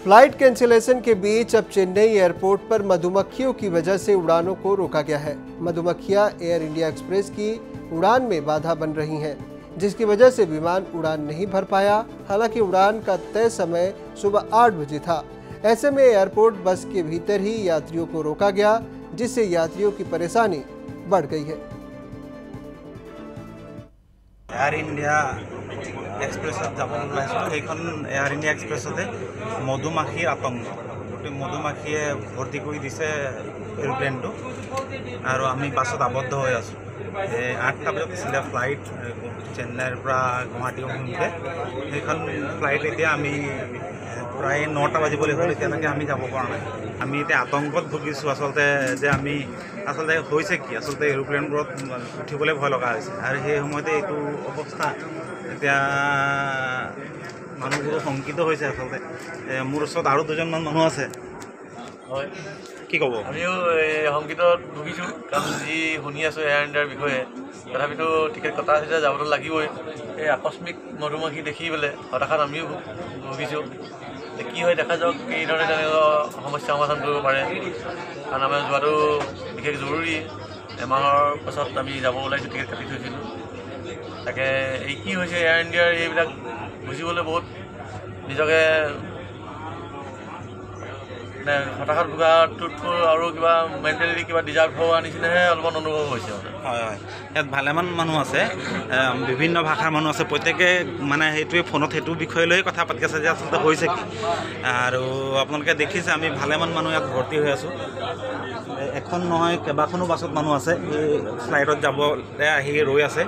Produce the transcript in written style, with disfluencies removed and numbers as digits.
Flight cancellation के बीच अब Chennai airport पर मधुमक्खियों की वजह से उड़ानों को रोका गया है। मधुमक्खियां एयर इंडिया एक्सप्रेस की उड़ान में बाधा बन रही हैं, जिसकी वजह से विमान उड़ान नहीं भर पाया। हालांकि उड़ान का तय समय सुबह 8 बजे था। ऐसे में एयरपोर्ट बस के भीतर ही यात्रियों को रोका गया, जिससे यात्रियों की परेशानी बढ़ गई है। एयर इंडिया एक्सप्रेस যাব ওলাইছোঁ সেইখন এয়াৰ ইণ্ডিয়া এক্সপ্ৰেছতে মধুমাখিৰ আতংক গোটেই মধুমাখিয়ে ভৰ্তি কৰি দিছে এৰোপ্লেনটো আৰু আমি বাছত আবদ্ধ হৈ আছোঁ। 8টা বজাত আছিলে ফ্লাইট চেন্নাইৰ পৰা গুৱাহাটী অভিমুখে। সেইখন ফ্লাইট এতিয়া আমি প্ৰায় 9টা বাজিবলৈ হ'ল, এতিয়ালৈকে আমি যাব পৰা নাই। আমি এতিয়া আতংকত ভুগিছোঁ আচলতে, যে আমি আচলতে হৈছে কি, আচলতে এৰোপ্লেনবোৰত উঠিবলৈ ভয় লগা হৈছে আৰু সেই সময়তে এইটো অৱস্থা। এতিয়া মানুহবোৰো শংকিত হৈছে। আচলতে মোৰ ওচৰত আৰু দুজনমান মানুহ আছে। হয়, কি ক'ব? আমিও শংকিত ভুগিছোঁ, কাৰণ যি শুনি আছোঁ এয়াৰ ইণ্ডিয়াৰ বিষয়ে। তথাপিতো টিকেট কটা হৈছে, যাবতো লাগিবই। এই আকস্মিক মধুমাখি দেখি পেলাই হতাশাত আমিও ভুগিছোঁ। কি হয় দেখা যাওক, কি ধৰণে তেনেকুৱা সমস্যা সমাধান কৰিব পাৰে, কাৰণ আমাৰ যোৱাটো বিশেষ জৰুৰী। এমাহৰ পাছত আমি যাব ওলাইছোঁ, টিকেট কাটি থৈছিলোঁ। তাকে এই কি হৈছে এয়াৰ ইণ্ডিয়াৰ এইবিলাক বুজিবলৈ বহুত নিজকে মানে হতাশাত ভোগাটোতকৈ আৰু কিবা মেণ্টেলি কিবা ডিজাৰ্ভ হোৱা নিচিনাহে অলপমান অনুভৱ হৈছে। হয় হয়, ইয়াত ভালেমান মানুহ আছে, বিভিন্ন ভাষাৰ মানুহ আছে। প্ৰত্যেকে মানে সেইটোৱে ফোনত সেইটো বিষয় লৈ কথা পাতি আছে যে আচলতে হৈছে কি। আৰু আপোনালোকে দেখিছে আমি ভালেমান মানুহ ইয়াত ভৰ্তি হৈ আছোঁ। এখন নহয় কেইবাখনো বাছত মানুহ আছে, এই ফ্লাইটত যাবলৈ আহি ৰৈ আছে।